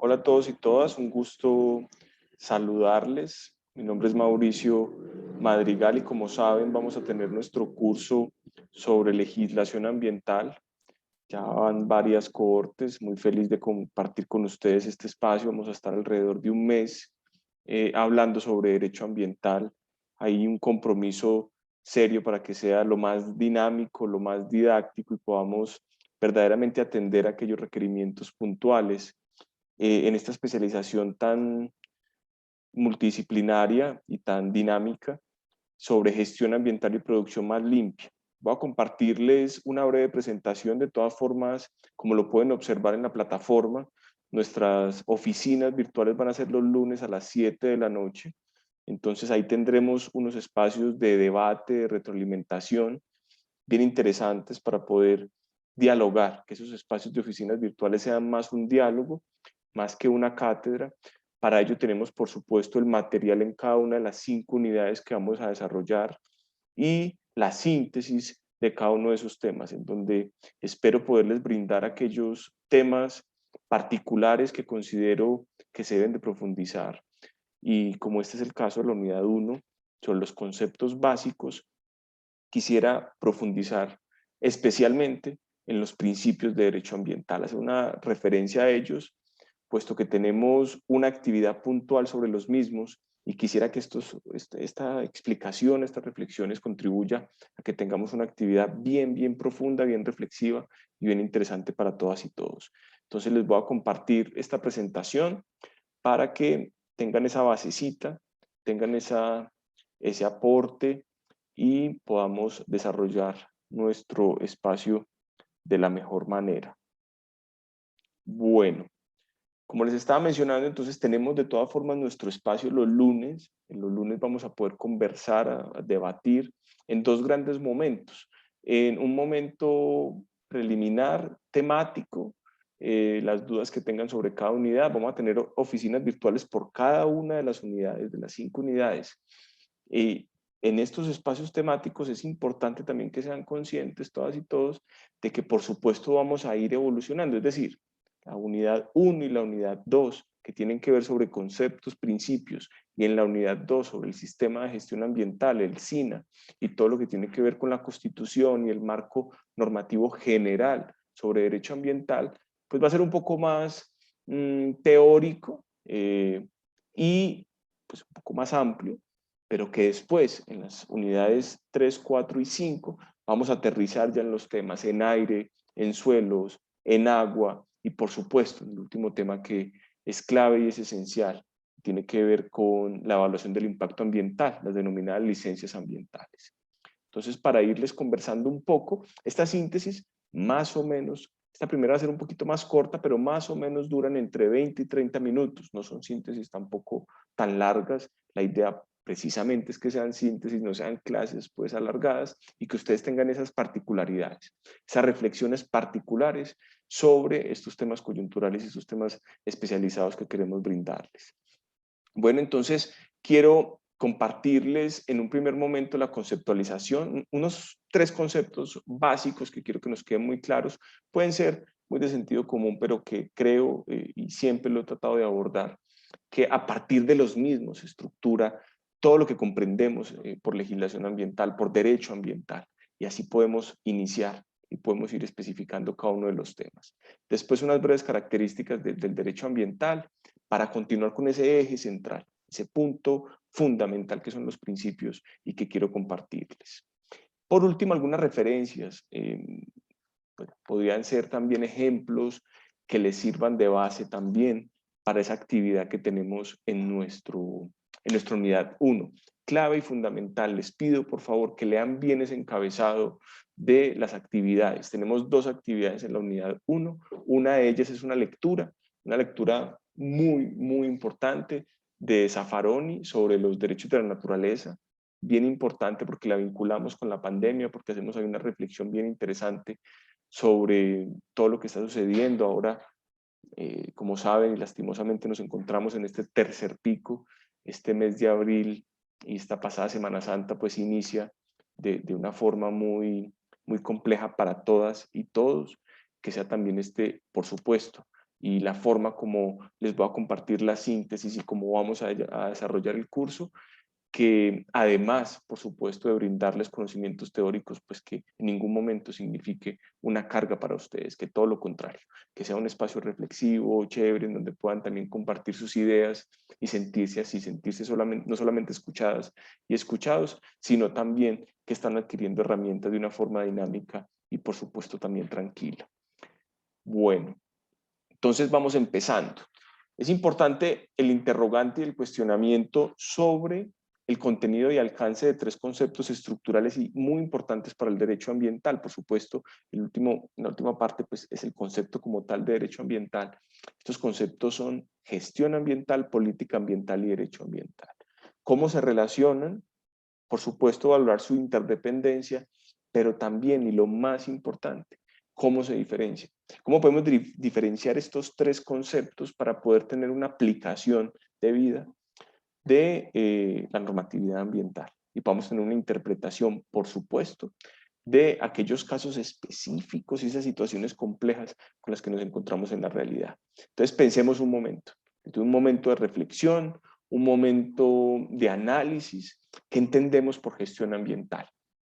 Hola a todos y todas, un gusto saludarles. Mi nombre es Mauricio Madrigal y como saben vamos a tener nuestro curso sobre legislación ambiental. Ya van varias cohortes, muy feliz de compartir con ustedes este espacio. Vamos a estar alrededor de un mes hablando sobre derecho ambiental. Hay un compromiso serio para que sea lo más dinámico, lo más didáctico y podamos verdaderamente atender aquellos requerimientos puntuales en esta especialización tan multidisciplinaria y tan dinámica sobre gestión ambiental y producción más limpia. Voy a compartirles una breve presentación. De todas formas, como lo pueden observar en la plataforma, nuestras oficinas virtuales van a ser los lunes a las 7 de la noche. Entonces ahí tendremos unos espacios de debate, de retroalimentación, bien interesantes para poder dialogar, que esos espacios de oficinas virtuales sean más un diálogo, más que una cátedra. Para ello tenemos, por supuesto, el material en cada una de las 5 unidades que vamos a desarrollar y la síntesis de cada uno de esos temas, en donde espero poderles brindar aquellos temas particulares que considero que se deben de profundizar. Y como este es el caso de la unidad 1, sobre los conceptos básicos, quisiera profundizar especialmente en los principios de derecho ambiental, hacer una referencia a ellos, puesto que tenemos una actividad puntual sobre los mismos y quisiera que esta explicación, estas reflexiones contribuya a que tengamos una actividad bien profunda, bien reflexiva y bien interesante para todas y todos. Entonces les voy a compartir esta presentación para que tengan esa basecita, tengan ese aporte y podamos desarrollar nuestro espacio de la mejor manera. Bueno, como les estaba mencionando, entonces tenemos de todas formas nuestro espacio los lunes. En los lunes vamos a poder conversar, a debatir en dos grandes momentos. En un momento preliminar, temático, las dudas que tengan sobre cada unidad. Vamos a tener oficinas virtuales por cada una de las unidades, de las 5 unidades. Y en estos espacios temáticos es importante también que sean conscientes todas y todos de que por supuesto vamos a ir evolucionando, es decir, la unidad 1 y la unidad 2 que tienen que ver sobre conceptos, principios, y en la unidad 2 sobre el sistema de gestión ambiental, el SINA, y todo lo que tiene que ver con la Constitución y el marco normativo general sobre derecho ambiental, pues va a ser un poco más teórico y pues un poco más amplio, pero que después en las unidades 3, 4 y 5 vamos a aterrizar ya en los temas en aire, en suelos, en agua y por supuesto el último tema que es clave y es esencial, tiene que ver con la evaluación del impacto ambiental, las denominadas licencias ambientales. Entonces, para irles conversando un poco, esta síntesis más o menos, esta primera va a ser un poquito más corta, pero más o menos duran entre 20 y 30 minutos, no son síntesis tampoco tan largas. La idea precisamente es que sean síntesis, no sean clases pues alargadas y que ustedes tengan esas particularidades, esas reflexiones particulares sobre estos temas coyunturales y estos temas especializados que queremos brindarles. Bueno, entonces quiero compartirles en un primer momento la conceptualización, unos 3 conceptos básicos que quiero que nos queden muy claros. Pueden ser muy de sentido común, pero que creo y siempre lo he tratado de abordar, que a partir de los mismos se estructura todo lo que comprendemos por legislación ambiental, por derecho ambiental, y así podemos iniciar y podemos ir especificando cada uno de los temas. Después unas breves características del derecho ambiental para continuar con ese eje central, ese punto fundamental que son los principios y que quiero compartirles. Por último, algunas referencias, bueno, podrían ser también ejemplos que les sirvan de base también para esa actividad que tenemos en nuestra unidad 1. Clave y fundamental, les pido por favor que lean bien ese encabezado de las actividades. Tenemos 2 actividades en la unidad 1. Una de ellas es una lectura muy importante de Zaffaroni sobre los derechos de la naturaleza, bien importante porque la vinculamos con la pandemia, porque hacemos ahí una reflexión bien interesante sobre todo lo que está sucediendo ahora. Como saben, y lastimosamente nos encontramos en este tercer pico, este mes de abril y esta pasada Semana Santa pues inicia de una forma muy compleja para todas y todos, que sea también por supuesto, y la forma como les voy a compartir la síntesis y cómo vamos a desarrollar el curso, que además, por supuesto, de brindarles conocimientos teóricos, pues que en ningún momento signifique una carga para ustedes, que todo lo contrario, que sea un espacio reflexivo, chévere, en donde puedan también compartir sus ideas y sentirse así, sentirse no solamente escuchadas y escuchados, sino también que están adquiriendo herramientas de una forma dinámica y por supuesto también tranquila. Bueno, entonces vamos empezando. Es importante el interrogante y el cuestionamiento sobre el contenido y alcance de tres conceptos estructurales y muy importantes para el derecho ambiental. Por supuesto, la última parte pues, es el concepto como tal de derecho ambiental. Estos conceptos son gestión ambiental, política ambiental y derecho ambiental. ¿Cómo se relacionan? Por supuesto, valorar su interdependencia, pero también, y lo más importante, cómo se diferencia. ¿Cómo podemos diferenciar estos tres conceptos para poder tener una aplicación de vida de la normatividad ambiental? Y podamos tener una interpretación, por supuesto, de aquellos casos específicos y esas situaciones complejas con las que nos encontramos en la realidad. Entonces pensemos un momento, un momento de reflexión, un momento de análisis. ¿Qué entendemos por gestión ambiental?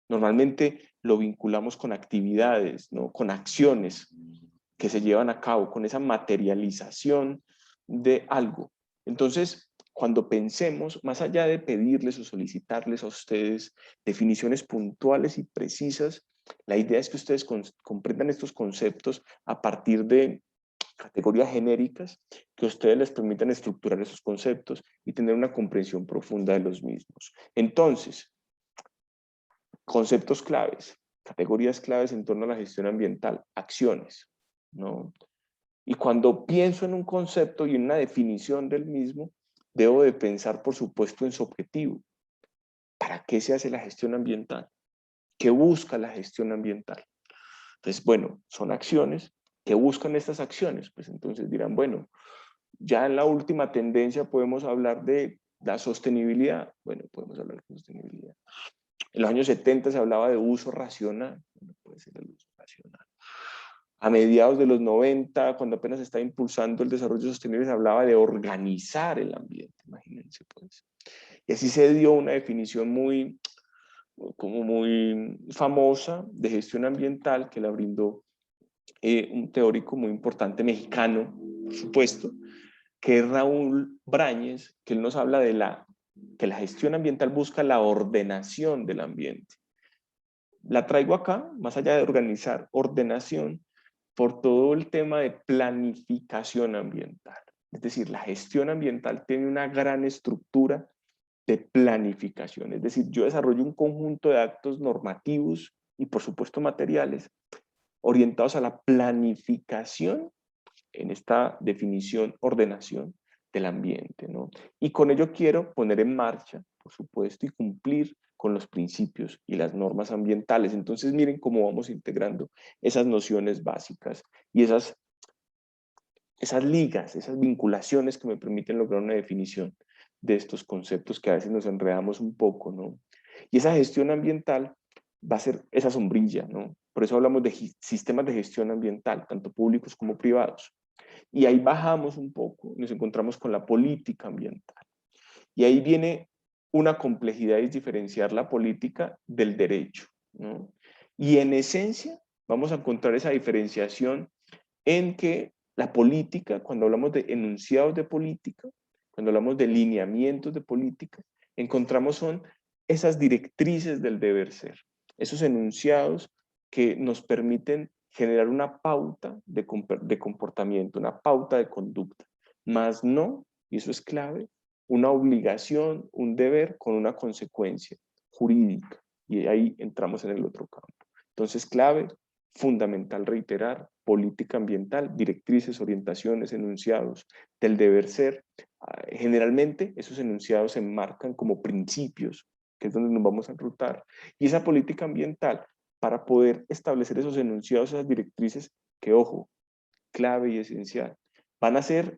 Normalmente lo vinculamos con actividades, ¿no? Con acciones que se llevan a cabo, con esa materialización de algo. Entonces, cuando pensemos, más allá de pedirles o solicitarles a ustedes definiciones puntuales y precisas, la idea es que ustedes comprendan estos conceptos a partir de categorías genéricas que a ustedes les permitan estructurar esos conceptos y tener una comprensión profunda de los mismos. Entonces, conceptos claves, categorías claves en torno a la gestión ambiental, acciones, ¿no? Y cuando pienso en un concepto y en una definición del mismo, debo de pensar, por supuesto, en su objetivo. ¿Para qué se hace la gestión ambiental? ¿Qué busca la gestión ambiental? Entonces, bueno, son acciones. ¿Qué buscan estas acciones? Pues entonces dirán, bueno, ya en la última tendencia podemos hablar de la sostenibilidad. Bueno, podemos hablar de sostenibilidad. En los años 70 se hablaba de uso racional. Bueno, puede ser el uso racional. A mediados de los 90, cuando apenas se estaba impulsando el desarrollo sostenible, se hablaba de organizar el ambiente, imagínense pues. Y así se dio una definición muy famosa de gestión ambiental que la brindó un teórico muy importante mexicano, por supuesto, que es Raúl Brañes, que él nos habla de que la gestión ambiental busca la ordenación del ambiente. La traigo acá, más allá de organizar, ordenación, por todo el tema de planificación ambiental. Es decir, la gestión ambiental tiene una gran estructura de planificación. Es decir, yo desarrollo un conjunto de actos normativos y, por supuesto, materiales orientados a la planificación, en esta definición, ordenación del ambiente, ¿no? Y con ello quiero poner en marcha, por supuesto, y cumplir con los principios y las normas ambientales. Entonces, miren cómo vamos integrando esas nociones básicas y esas ligas, esas vinculaciones que me permiten lograr una definición de estos conceptos que a veces nos enredamos un poco, ¿no? Y esa gestión ambiental va a ser esa sombrilla, ¿no? Por eso hablamos de sistemas de gestión ambiental, tanto públicos como privados. Y ahí bajamos un poco, nos encontramos con la política ambiental. Y ahí viene una complejidad y es diferenciar la política del derecho, ¿no? Y en esencia vamos a encontrar esa diferenciación en que la política, cuando hablamos de enunciados de política, cuando hablamos de lineamientos de política, encontramos son esas directrices del deber ser, esos enunciados que nos permiten generar una pauta de comportamiento, una pauta de conducta, más no, y eso es clave, una obligación, un deber con una consecuencia jurídica. Y ahí entramos en el otro campo. Entonces, clave, fundamental reiterar, política ambiental, directrices, orientaciones, enunciados del deber ser. Generalmente esos enunciados se enmarcan como principios, que es donde nos vamos a enrutar. Y esa política ambiental, para poder establecer esos enunciados, esas directrices, que ojo, clave y esencial, van a ser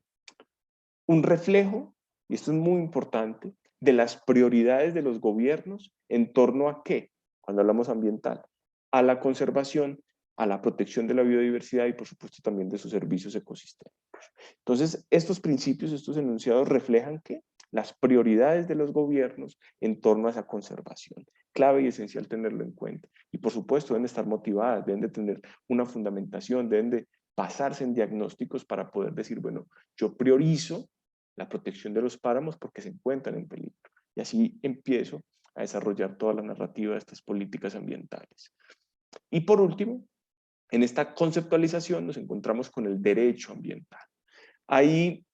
un reflejo, y esto es muy importante, de las prioridades de los gobiernos en torno a qué, cuando hablamos ambiental, a la conservación, a la protección de la biodiversidad y por supuesto también de sus servicios ecosistémicos. Entonces, estos principios, estos enunciados reflejan que las prioridades de los gobiernos en torno a esa conservación. Clave y esencial tenerlo en cuenta. Y por supuesto deben estar motivadas, deben de tener una fundamentación, deben de basarse en diagnósticos para poder decir, bueno, yo priorizo la protección de los páramos porque se encuentran en peligro. Y así empiezo a desarrollar toda la narrativa de estas políticas ambientales. Y por último, en esta conceptualización nos encontramos con el derecho ambiental. Hay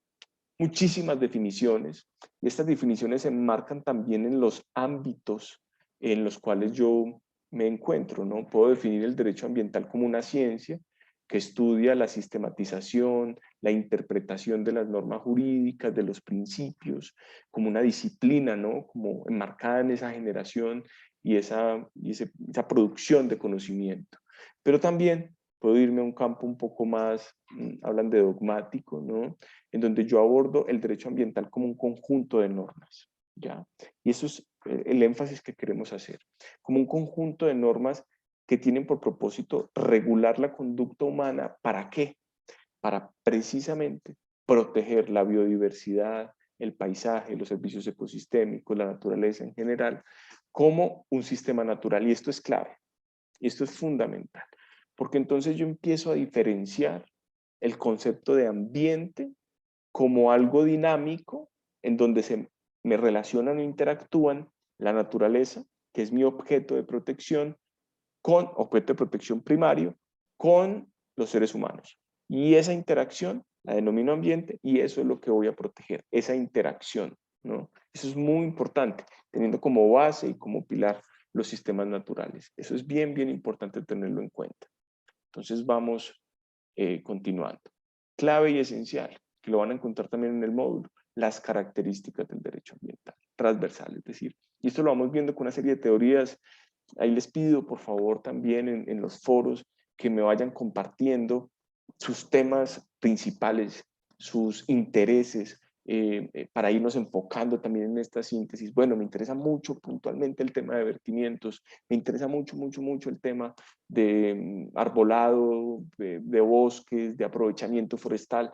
muchísimas definiciones y estas definiciones se enmarcan también en los ámbitos en los cuales yo me encuentro, ¿no? Puedo definir el derecho ambiental como una ciencia que estudia la sistematización, la interpretación de las normas jurídicas, de los principios, como una disciplina, ¿no? Como enmarcada en esa generación y esa producción de conocimiento. Pero también puedo irme a un campo un poco más, hablan de dogmático, ¿no? En donde yo abordo el derecho ambiental como un conjunto de normas, ¿ya? Y eso es el énfasis que queremos hacer, como un conjunto de normas que tienen por propósito regular la conducta humana. ¿Para qué? Para precisamente proteger la biodiversidad, el paisaje, los servicios ecosistémicos, la naturaleza en general, como un sistema natural. Y esto es clave, y esto es fundamental, porque entonces yo empiezo a diferenciar el concepto de ambiente como algo dinámico en donde se me relacionan o interactúan la naturaleza, que es mi objeto de protección, con objeto de protección primario, con los seres humanos. Y esa interacción la denomino ambiente y eso es lo que voy a proteger, esa interacción, ¿no? Eso es muy importante, teniendo como base y como pilar los sistemas naturales. Eso es bien, bien importante tenerlo en cuenta. Entonces vamos continuando. Clave y esencial, que lo van a encontrar también en el módulo, las características del derecho ambiental, transversal, es decir, y esto lo vamos viendo con una serie de teorías. Ahí les pido, por favor, también en los foros que me vayan compartiendo sus temas principales, sus intereses, para irnos enfocando también en esta síntesis. Bueno, me interesa mucho puntualmente el tema de vertimientos, me interesa mucho, mucho, mucho el tema de arbolado, de bosques, de aprovechamiento forestal,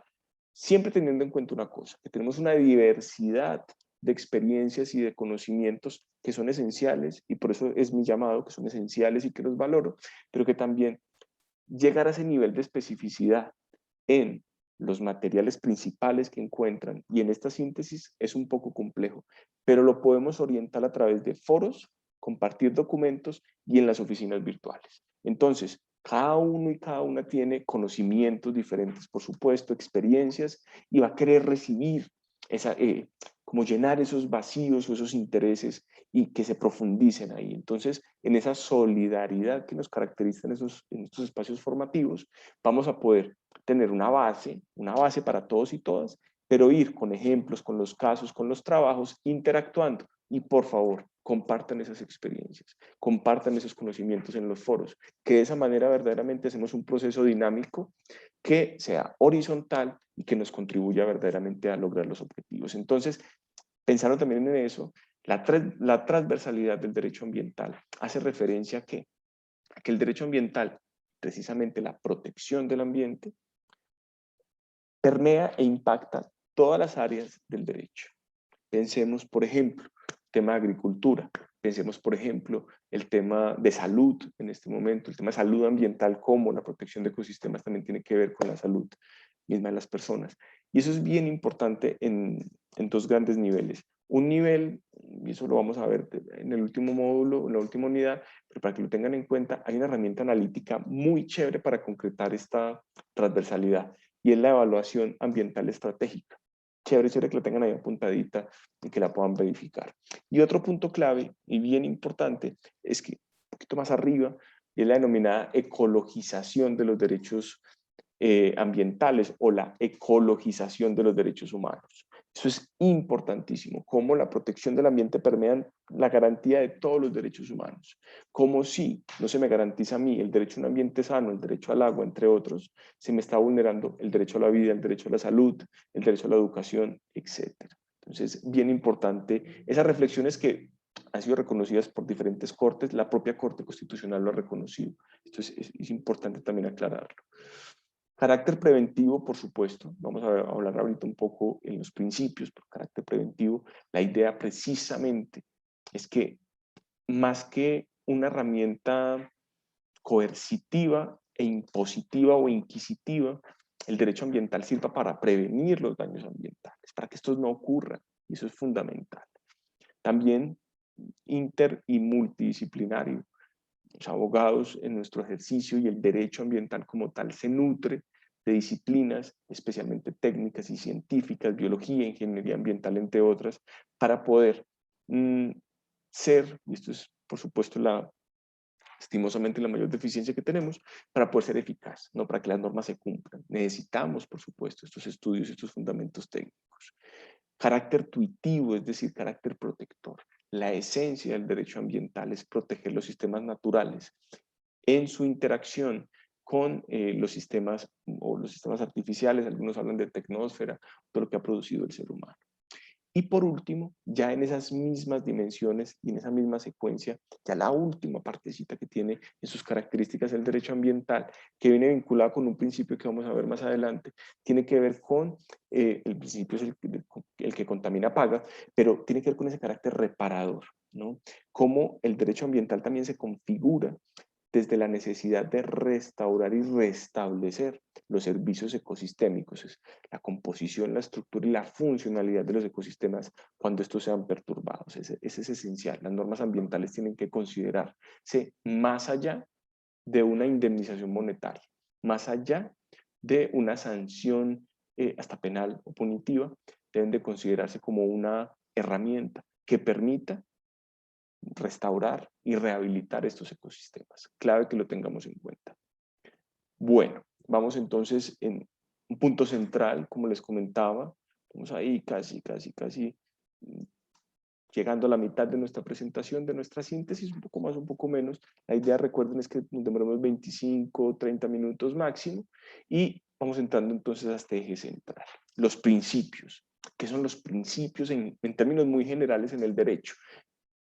siempre teniendo en cuenta una cosa, que tenemos una diversidad de experiencias y de conocimientos que son esenciales, y por eso es mi llamado, que son esenciales y que los valoro, pero que también llegar a ese nivel de especificidad en los materiales principales que encuentran y en esta síntesis es un poco complejo, pero lo podemos orientar a través de foros, compartir documentos y en las oficinas virtuales. Entonces, cada uno y cada una tiene conocimientos diferentes, por supuesto, experiencias, y va a querer recibir esa, como llenar esos vacíos o esos intereses y que se profundicen ahí. Entonces, en esa solidaridad que nos caracteriza en estos espacios formativos, vamos a poder tener una base para todos y todas, pero ir con ejemplos, con los casos, con los trabajos, interactuando. Y por favor, compartan esas experiencias, compartan esos conocimientos en los foros, que de esa manera verdaderamente hacemos un proceso dinámico que sea horizontal y que nos contribuya verdaderamente a lograr los objetivos. Entonces, pensando también en eso, la transversalidad del derecho ambiental hace referencia a que el derecho ambiental, precisamente la protección del ambiente, permea e impacta todas las áreas del derecho. Pensemos, por ejemplo, el tema de agricultura, pensemos, por ejemplo, el tema de salud en este momento, el tema de salud ambiental, como la protección de ecosistemas también tiene que ver con la salud misma de las personas. Y eso es bien importante en dos grandes niveles. Un nivel, y eso lo vamos a ver en el último módulo, en la última unidad, pero para que lo tengan en cuenta, hay una herramienta analítica muy chévere para concretar esta transversalidad, y es la evaluación ambiental estratégica. Chévere, chévere que la tengan ahí apuntadita y que la puedan verificar. Y otro punto clave y bien importante es que un poquito más arriba es la denominada ecologización de los derechos ambientales o la ecologización de los derechos humanos. Eso es importantísimo, cómo la protección del ambiente permea la garantía de todos los derechos humanos. Como si no se me garantiza a mí el derecho a un ambiente sano, el derecho al agua, entre otros, se me está vulnerando el derecho a la vida, el derecho a la salud, el derecho a la educación, etc. Entonces, bien importante esas reflexiones que han sido reconocidas por diferentes cortes, la propia Corte Constitucional lo ha reconocido. Esto es importante también aclararlo. Carácter preventivo, por supuesto, vamos a hablar ahorita un poco en los principios, por carácter preventivo, la idea precisamente es que más que una herramienta coercitiva e impositiva o inquisitiva, el derecho ambiental sirva para prevenir los daños ambientales, para que estos no ocurran, y eso es fundamental. También inter y multidisciplinario. Los abogados en nuestro ejercicio y el derecho ambiental como tal se nutre de disciplinas, especialmente técnicas y científicas, biología, ingeniería ambiental, entre otras, para poder ser, y esto es por supuesto lastimosamente la mayor deficiencia que tenemos, para poder ser eficaz, no para que las normas se cumplan. Necesitamos, por supuesto, estos estudios, estos fundamentos técnicos. Carácter tuitivo, es decir, carácter protector. La esencia del derecho ambiental es proteger los sistemas naturales en su interacción con los sistemas o los sistemas artificiales, algunos hablan de tecnósfera, todo lo que ha producido el ser humano. Y por último, ya en esas mismas dimensiones y en esa misma secuencia, ya la última partecita que tiene en sus características el derecho ambiental, que viene vinculado con un principio que vamos a ver más adelante, tiene que ver con, el principio es el que contamina paga, pero tiene que ver con ese carácter reparador, ¿no? Cómo el derecho ambiental también se configura desde la necesidad de restaurar y restablecer los servicios ecosistémicos, es la composición, la estructura y la funcionalidad de los ecosistemas cuando estos sean perturbados. Ese es esencial. Las normas ambientales tienen que considerarse más allá de una indemnización monetaria, más allá de una sanción hasta penal o punitiva, deben de considerarse como una herramienta que permita restaurar y rehabilitar estos ecosistemas. Clave que lo tengamos en cuenta. Bueno, vamos entonces en un punto central, como les comentaba, estamos ahí casi llegando a la mitad de nuestra presentación, de nuestra síntesis, un poco más, un poco menos. La idea, recuerden, es que nos demoremos 25, 30 minutos máximo y vamos entrando entonces a este eje central. Los principios. ¿Qué son los principios en términos muy generales en el derecho?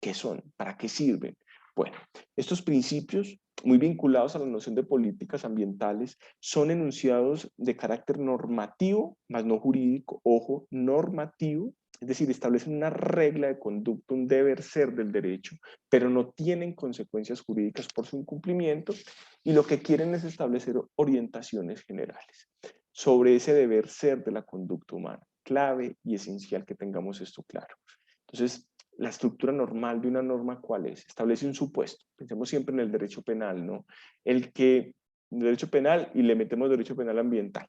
¿Qué son? ¿Para qué sirven? Bueno, estos principios, muy vinculados a la noción de políticas ambientales, son enunciados de carácter normativo, más no jurídico, ojo, normativo, es decir, establecen una regla de conducta, un deber ser del derecho, pero no tienen consecuencias jurídicas por su incumplimiento, y lo que quieren es establecer orientaciones generales sobre ese deber ser de la conducta humana. Clave y esencial que tengamos esto claro. Entonces, la estructura normal de una norma, ¿cuál es? Establece un supuesto. Pensemos siempre en el derecho penal, ¿no? Derecho penal y le metemos derecho penal ambiental.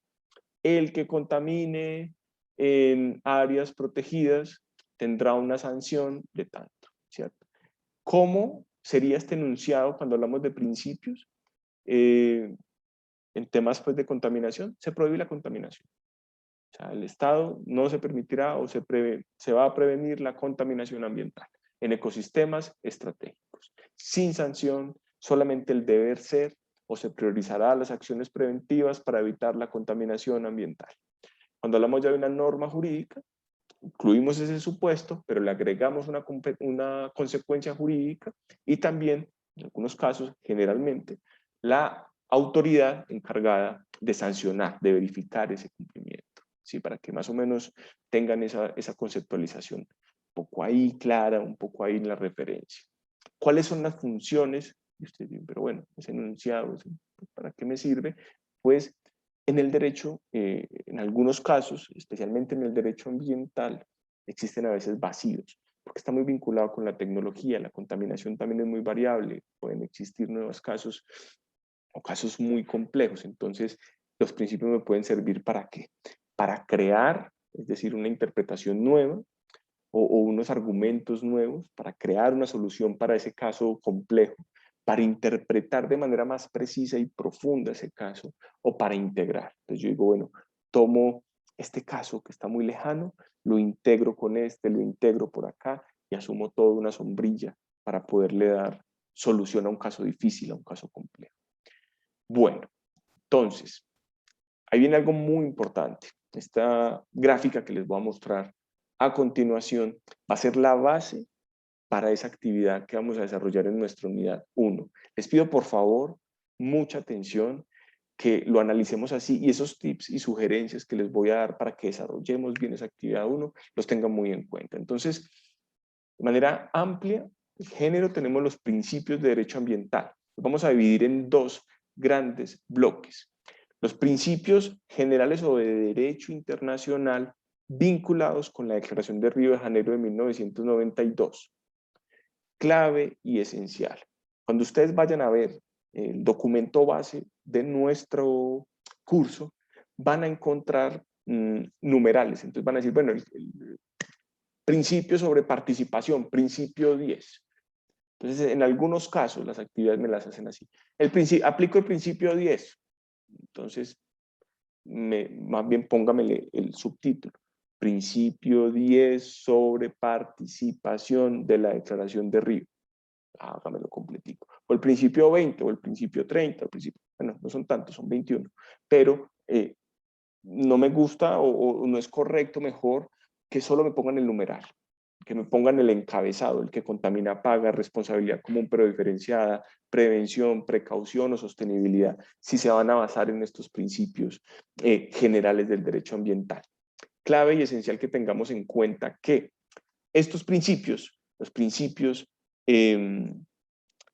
El que contamine en áreas protegidas tendrá una sanción de tanto, ¿cierto? ¿Cómo sería este enunciado cuando hablamos de principios? En temas pues, de contaminación, se prohíbe la contaminación. O sea, el Estado no se permitirá o se va a prevenir la contaminación ambiental en ecosistemas estratégicos. Sin sanción, solamente el deber ser o se priorizará las acciones preventivas para evitar la contaminación ambiental. Cuando hablamos ya de una norma jurídica, incluimos ese supuesto, pero le agregamos una consecuencia jurídica y también, en algunos casos, generalmente, la autoridad encargada de sancionar, de verificar ese cumplimiento. ¿Sí? Para que más o menos tengan esa conceptualización un poco ahí clara, un poco ahí en la referencia. ¿Cuáles son las funciones? Y usted dice, pero bueno, ese enunciado, ¿para qué me sirve? Pues en el derecho, en algunos casos, especialmente en el derecho ambiental, existen a veces vacíos, porque está muy vinculado con la tecnología, la contaminación también es muy variable, pueden existir nuevos casos o casos muy complejos, entonces los principios me pueden servir ¿para qué? Para crear, es decir, una interpretación nueva o unos argumentos nuevos, para crear una solución para ese caso complejo, para interpretar de manera más precisa y profunda ese caso o para integrar. Entonces yo digo, bueno, tomo este caso que está muy lejano, lo integro con este, lo integro por acá y asumo toda una sombrilla para poderle dar solución a un caso difícil, a un caso complejo. Bueno, entonces, ahí viene algo muy importante. Esta gráfica que les voy a mostrar a continuación va a ser la base para esa actividad que vamos a desarrollar en nuestra unidad 1. Les pido por favor mucha atención, que lo analicemos así y esos tips y sugerencias que les voy a dar para que desarrollemos bien esa actividad 1 los tengan muy en cuenta. Entonces, de manera amplia, el género tenemos los principios de derecho ambiental. Los vamos a dividir en dos grandes bloques. Los principios generales o de derecho internacional vinculados con la Declaración de Río de Janeiro de 1992. Clave y esencial. Cuando ustedes vayan a ver el documento base de nuestro curso, van a encontrar numerales. Entonces van a decir, bueno, el principio sobre participación, principio 10. Entonces, en algunos casos, las actividades me las hacen así. Aplico el principio 10. Entonces, más bien póngamele el subtítulo. Principio 10 sobre participación de la Declaración de Río. Hágamelo completico. O el principio 20, o el principio 30, bueno, no son tantos, son 21. Pero no me gusta o no es correcto, mejor que solo me pongan el numeral, que me pongan el encabezado, el que contamina paga, responsabilidad común pero diferenciada, prevención, precaución o sostenibilidad, si se van a basar en estos principios generales del derecho ambiental. Clave y esencial que tengamos en cuenta que estos principios, los principios de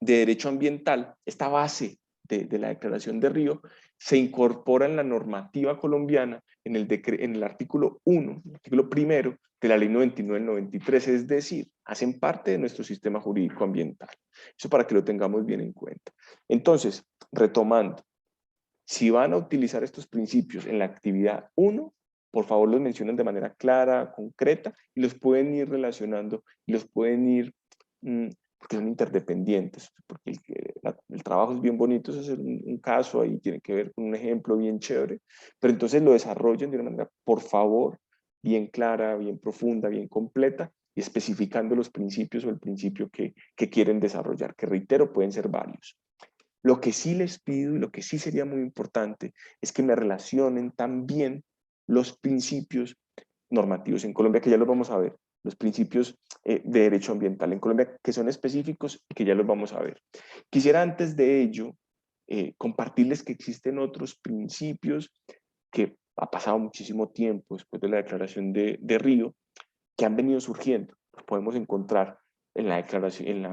derecho ambiental, esta base de la Declaración de Río, se incorpora en la normativa colombiana en el artículo 1, el artículo primero de la ley 99 del 93, es decir, hacen parte de nuestro sistema jurídico ambiental. Eso para que lo tengamos bien en cuenta. Entonces, retomando, si van a utilizar estos principios en la actividad 1, por favor los mencionen de manera clara, concreta, y los pueden ir relacionando, y los pueden ir porque son interdependientes, porque el trabajo es bien bonito, es hacer un caso, ahí tiene que ver con un ejemplo bien chévere, pero entonces lo desarrollen de una manera, por favor, bien clara, bien profunda, bien completa, y especificando los principios o el principio que quieren desarrollar, que reitero, pueden ser varios. Lo que sí les pido y lo que sí sería muy importante es que me relacionen también los principios normativos en Colombia, que ya los vamos a ver, los principios de derecho ambiental en Colombia, que son específicos y que ya los vamos a ver. Quisiera antes de ello compartirles que existen otros principios que ha pasado muchísimo tiempo después de la declaración de Río, que han venido surgiendo. Los podemos encontrar en la declaración, en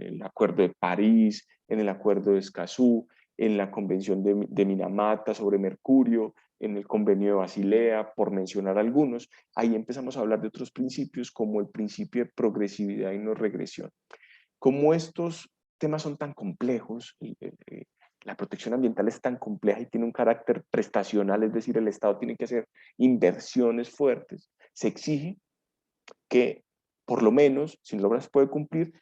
el Acuerdo de París, en el Acuerdo de Escazú, en la Convención de Minamata sobre Mercurio, en el Convenio de Basilea, por mencionar algunos. Ahí empezamos a hablar de otros principios como el principio de progresividad y no regresión. Como estos temas son tan complejos, la protección ambiental es tan compleja y tiene un carácter prestacional, es decir, el Estado tiene que hacer inversiones fuertes, se exige que por lo menos, si no se puede cumplir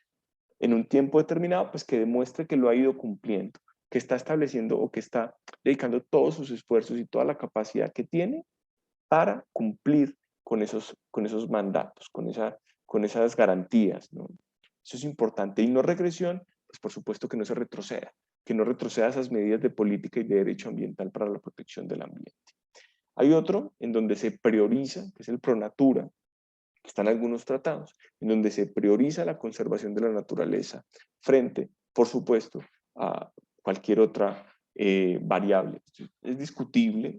en un tiempo determinado, pues que demuestre que lo ha ido cumpliendo, que está estableciendo o que está dedicando todos sus esfuerzos y toda la capacidad que tiene para cumplir con esos mandatos, con esas garantías, ¿no? Eso es importante. Y no regresión, pues por supuesto que no se retroceda, que no retroceda esas medidas de política y de derecho ambiental para la protección del ambiente. Hay otro en donde se prioriza, que es el ProNatura, que están algunos tratados, en donde se prioriza la conservación de la naturaleza frente, por supuesto, a cualquier otra variable. Es discutible,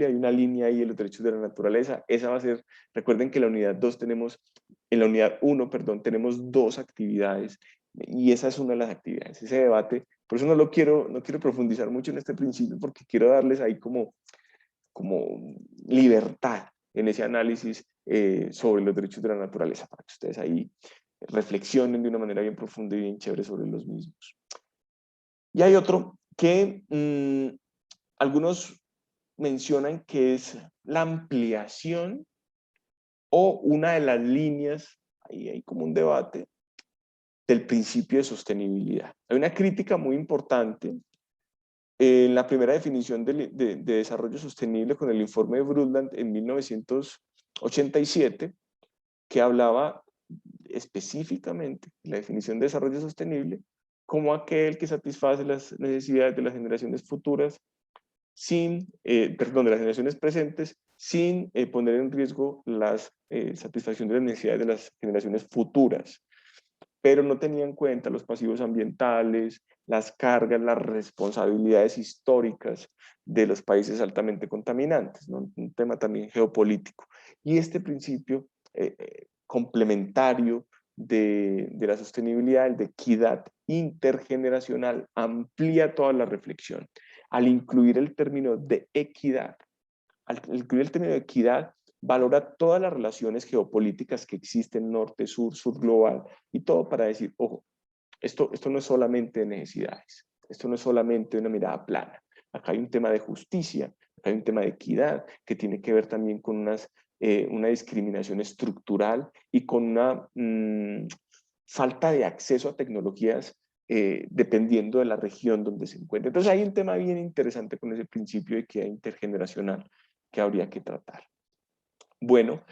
hay una línea ahí en los derechos de la naturaleza, esa va a ser, recuerden que en la unidad 2 tenemos, en la unidad 1, perdón, tenemos dos actividades, y esa es una de las actividades, ese debate, por eso no quiero profundizar mucho en este principio, porque quiero darles ahí como libertad en ese análisis sobre los derechos de la naturaleza, para que ustedes ahí reflexionen de una manera bien profunda y bien chévere sobre los mismos. Y hay otro que algunos mencionan que es la ampliación o una de las líneas, ahí hay como un debate, del principio de sostenibilidad. Hay una crítica muy importante en la primera definición de desarrollo sostenible con el informe de Brundtland en 1987, que hablaba específicamente de la definición de desarrollo sostenible como aquel que satisface las necesidades de las generaciones futuras de las generaciones presentes, sin poner en riesgo la satisfacción de las necesidades de las generaciones futuras. pero no tenía en cuenta los pasivos ambientales, las cargas, las responsabilidades históricas de los países altamente contaminantes, ¿no? Un tema también geopolítico. Y este principio complementario de la sostenibilidad, el de equidad intergeneracional, amplía toda la reflexión. Al incluir el término de equidad, valora todas las relaciones geopolíticas que existen, norte, sur, sur global, y todo para decir, ojo, esto no es solamente de necesidades, esto no es solamente una mirada plana. Acá hay un tema de justicia, acá hay un tema de equidad que tiene que ver también con una discriminación estructural y con una falta de acceso a tecnologías dependiendo de la región donde se encuentre. Entonces hay un tema bien interesante con ese principio de equidad intergeneracional que habría que tratar. Bueno,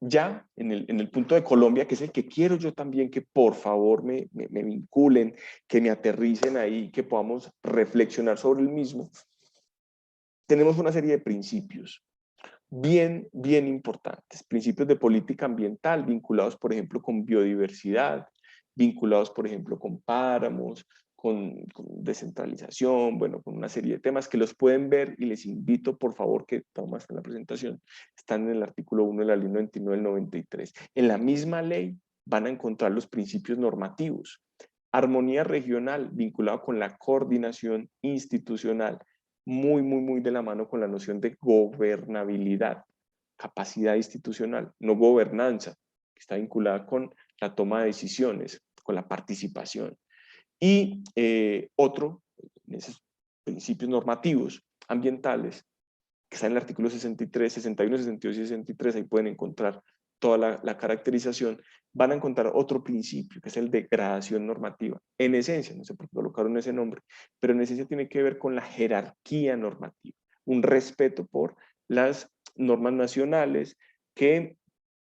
ya en el punto de Colombia, que es el que quiero yo también que por favor me vinculen, que me aterricen ahí, que podamos reflexionar sobre el mismo, tenemos una serie de principios bien importantes, principios de política ambiental vinculados, por ejemplo, con biodiversidad, vinculados, por ejemplo, con páramos, con descentralización, bueno, con una serie de temas que los pueden ver y les invito, por favor, que tomas en la presentación, están en el artículo 1 de la ley 99 del 93. En la misma ley van a encontrar los principios normativos. Armonía regional vinculado con la coordinación institucional, muy de la mano con la noción de gobernabilidad, capacidad institucional, no gobernanza, que está vinculada con la toma de decisiones, con la participación. Y otro, en esos principios normativos ambientales, que está en el artículo 63, 61, 62 y 63, ahí pueden encontrar toda la caracterización, van a encontrar otro principio, que es el de gradación normativa. En esencia, no sé por qué colocaron ese nombre, pero en esencia tiene que ver con la jerarquía normativa, un respeto por las normas nacionales que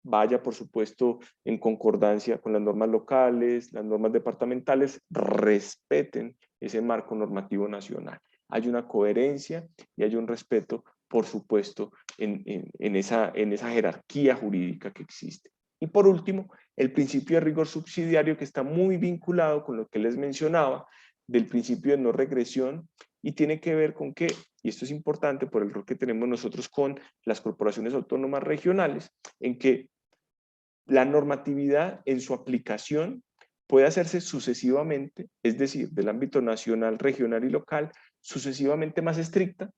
vaya, por supuesto, en concordancia con las normas locales, las normas departamentales, respeten ese marco normativo nacional. Hay una coherencia y hay un respeto, por supuesto, en esa jerarquía jurídica que existe. Y por último, el principio de rigor subsidiario, que está muy vinculado con lo que les mencionaba, del principio de no regresión, y tiene que ver con que, y esto es importante por el rol que tenemos nosotros con las corporaciones autónomas regionales, en que la normatividad en su aplicación puede hacerse sucesivamente, es decir, del ámbito nacional, regional y local, sucesivamente más estricta,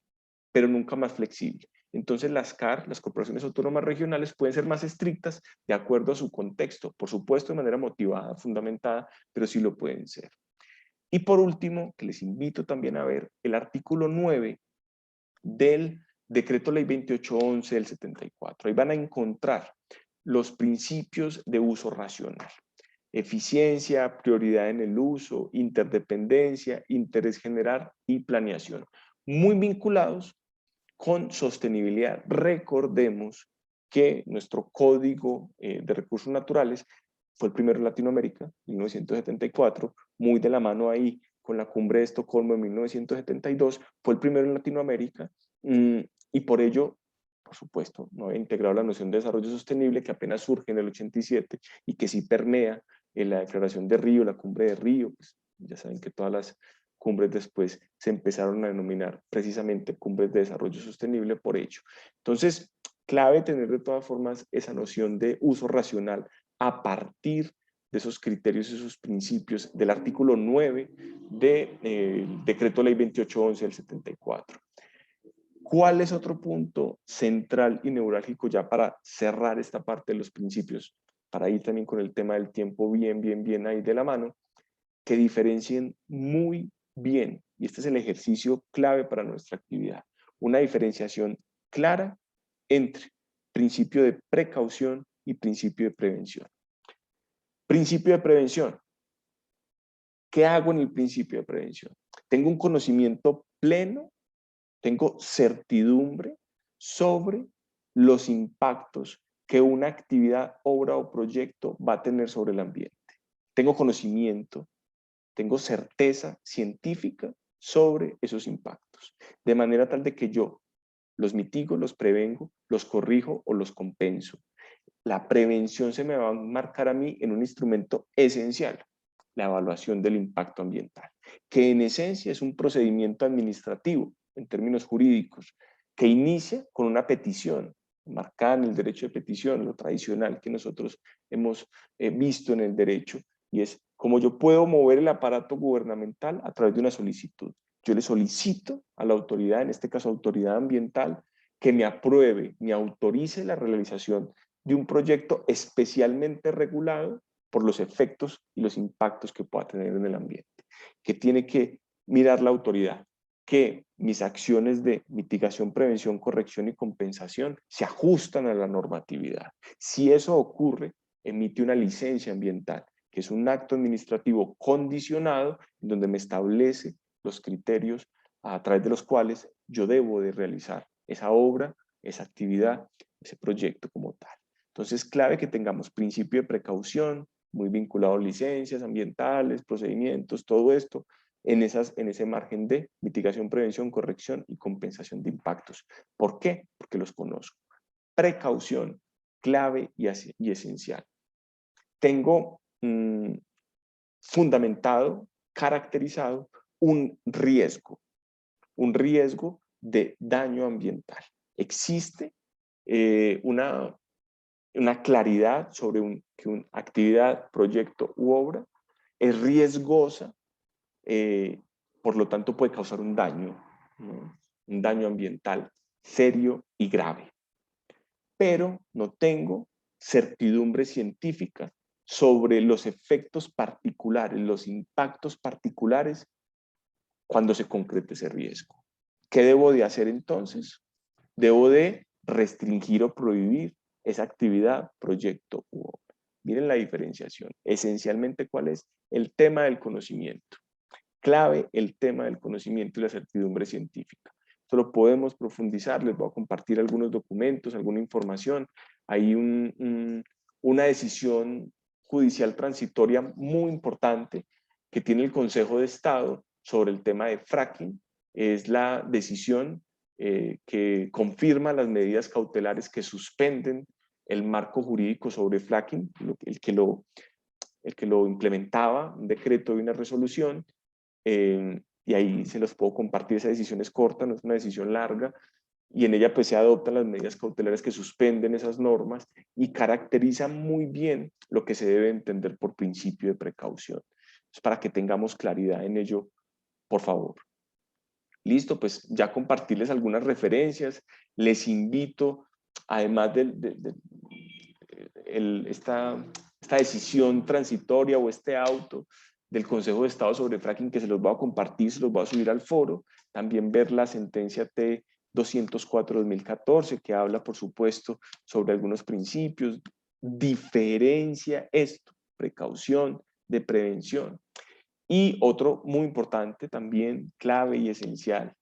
pero nunca más flexible. Entonces las CAR, las corporaciones autónomas regionales, pueden ser más estrictas de acuerdo a su contexto, por supuesto de manera motivada, fundamentada, pero sí lo pueden ser. Y por último, que les invito también a ver el artículo 9 del Decreto Ley 2811 del 74. Ahí van a encontrar los principios de uso racional. Eficiencia, prioridad en el uso, interdependencia, interés general y planeación. Muy vinculados con sostenibilidad. Recordemos que nuestro Código de Recursos Naturales fue el primero en Latinoamérica, 1974, muy de la mano ahí con la Cumbre de Estocolmo en 1972, fue el primero en Latinoamérica y por ello, por supuesto, no había integrado la noción de desarrollo sostenible que apenas surge en el 87 y que sí permea en la Declaración de Río, la Cumbre de Río, pues ya saben que todas las cumbres después se empezaron a denominar precisamente cumbres de desarrollo sostenible por ello. Entonces, clave tener de todas formas esa noción de uso racional a partir de esos criterios y esos principios del artículo 9 del Decreto Ley 2811 del 74. ¿Cuál es otro punto central y neurálgico ya para cerrar esta parte de los principios? Para ir también con el tema del tiempo bien ahí de la mano, que diferencien muy bien, y este es el ejercicio clave para nuestra actividad, una diferenciación clara entre principio de precaución y principio de prevención. Principio de prevención. ¿Qué hago en el principio de prevención? Tengo un conocimiento pleno, tengo certidumbre sobre los impactos que una actividad, obra o proyecto va a tener sobre el ambiente. Tengo conocimiento, tengo certeza científica sobre esos impactos, de manera tal de que yo los mitigo, los prevengo, los corrijo o los compenso. la prevención se me va a marcar a mí en un instrumento esencial, la evaluación del impacto ambiental, que en esencia es un procedimiento administrativo, en términos jurídicos, que inicia con una petición, marcada en el derecho de petición, lo tradicional que nosotros hemos visto en el derecho, y es cómo yo puedo mover el aparato gubernamental a través de una solicitud. Yo le solicito a la autoridad, en este caso autoridad ambiental, que me apruebe, me autorice la realización de un proyecto especialmente regulado por los efectos y los impactos que pueda tener en el ambiente, que tiene que mirar la autoridad, que mis acciones de mitigación, prevención, corrección y compensación se ajustan a la normatividad. Si eso ocurre, emite una licencia ambiental, que es un acto administrativo condicionado en donde me establece los criterios a través de los cuales yo debo de realizar esa obra, esa actividad, ese proyecto como tal. Entonces, clave que tengamos principio de precaución, muy vinculado a licencias ambientales, procedimientos, todo esto, en ese margen de mitigación, prevención, corrección y compensación de impactos. ¿Por qué? Porque los conozco. Precaución, clave y esencial. Tengo fundamentado, caracterizado un riesgo de daño ambiental. Existe una claridad sobre que una actividad, proyecto u obra es riesgosa, por lo tanto puede causar un daño, ¿no? Un daño ambiental serio y grave. Pero no tengo certidumbre científica sobre los efectos particulares, los impactos particulares cuando se concrete ese riesgo. ¿Qué debo de hacer entonces? Debo de restringir o prohibir esa actividad, proyecto u obra. Miren la diferenciación. Esencialmente, ¿cuál es? El tema del conocimiento. Clave, el tema del conocimiento y la certidumbre científica. Esto lo podemos profundizar, les voy a compartir algunos documentos, alguna información. Hay una decisión judicial transitoria muy importante que tiene el Consejo de Estado sobre el tema de fracking. Es la decisión que confirma las medidas cautelares que suspenden el marco jurídico sobre fracking, el que lo implementaba, un decreto y una resolución, y ahí se los puedo compartir. Esa decisión es corta, no es una decisión larga, y en ella pues se adoptan las medidas cautelares que suspenden esas normas y caracteriza muy bien lo que se debe entender por principio de precaución. Entonces, para que tengamos claridad en ello, por favor. Listo, pues ya compartirles algunas referencias. Les invito, además esta decisión transitoria o este auto del Consejo de Estado sobre fracking, que se los voy a compartir, se los voy a subir al foro, también ver la sentencia T 204-2014, que habla, por supuesto, sobre algunos principios, diferencia esto, precaución de prevención. Y otro muy importante también, clave y esencial,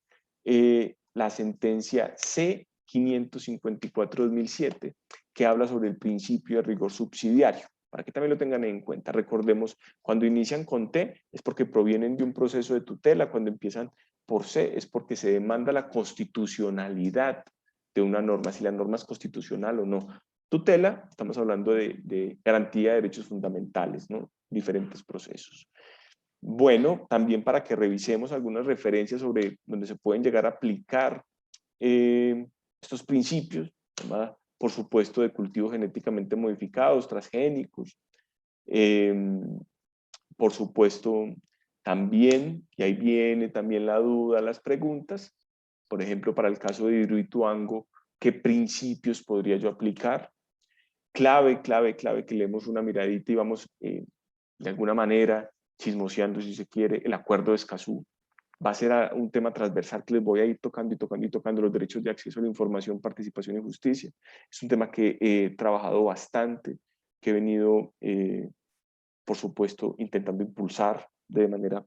la sentencia C-554-2007, que habla sobre el principio de rigor subsidiario, para que también lo tengan en cuenta. Recordemos, cuando inician con T es porque provienen de un proceso de tutela, cuando empiezan por C es porque se demanda la constitucionalidad de una norma, si la norma es constitucional o no. Tutela, estamos hablando de garantía de derechos fundamentales, ¿no? Diferentes procesos. Bueno, también para que revisemos algunas referencias sobre donde se pueden llegar a aplicar estos principios, ¿verdad? Por supuesto, de cultivos genéticamente modificados, transgénicos. Por supuesto, también, y ahí viene también la duda, las preguntas, por ejemplo, para el caso de Hidroituango, ¿qué principios podría yo aplicar? Clave que le demos una miradita y vamos de alguna manera chismoseando, si se quiere, el acuerdo de Escazú. Va a ser un tema transversal que les voy a ir tocando y tocando y tocando, los derechos de acceso a la información, participación y justicia. Es un tema que he trabajado bastante, que he venido, por supuesto, intentando impulsar de manera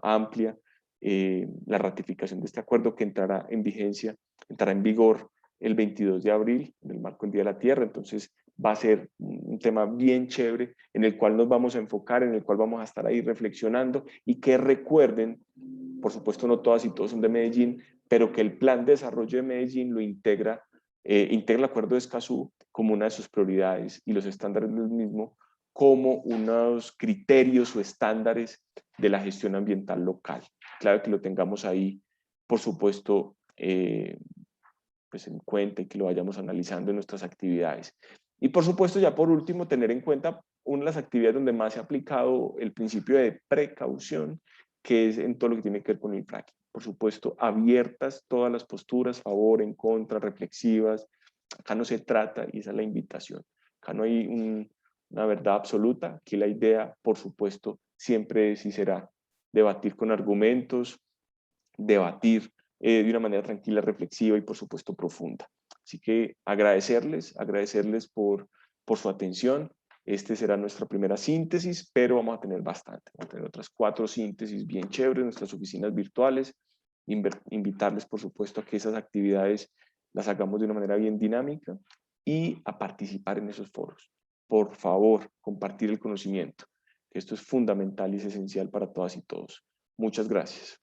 amplia la ratificación de este acuerdo, que entrará en vigencia, entrará en vigor el 22 de abril, en el marco del Día de la Tierra. Entonces va a ser un tema bien chévere en el cual nos vamos a enfocar, en el cual vamos a estar ahí reflexionando, y que recuerden, por supuesto no todas y todos son de Medellín, pero que el plan de desarrollo de Medellín lo integra integra el acuerdo de Escazú como una de sus prioridades y los estándares del mismo como unos criterios o estándares de la gestión ambiental local. Claro que lo tengamos ahí, por supuesto, pues en cuenta y que lo vayamos analizando en nuestras actividades. Y por supuesto, ya por último, tener en cuenta una de las actividades donde más se ha aplicado el principio de precaución, que es en todo lo que tiene que ver con el fracking. Por supuesto, abiertas todas las posturas, favor, en contra, reflexivas. Acá no se trata, y esa es la invitación, acá no hay una verdad absoluta, aquí la idea, por supuesto, siempre es y será debatir con argumentos, debatir de una manera tranquila, reflexiva y por supuesto profunda. Así que agradecerles por su atención. Este será nuestra primera síntesis, pero vamos a tener bastante. Vamos a tener otras 4 síntesis bien chéveres en nuestras oficinas virtuales. Invitarles, por supuesto, a que esas actividades las hagamos de una manera bien dinámica y a participar en esos foros. Por favor, compartir el conocimiento. Esto es fundamental y es esencial para todas y todos. Muchas gracias.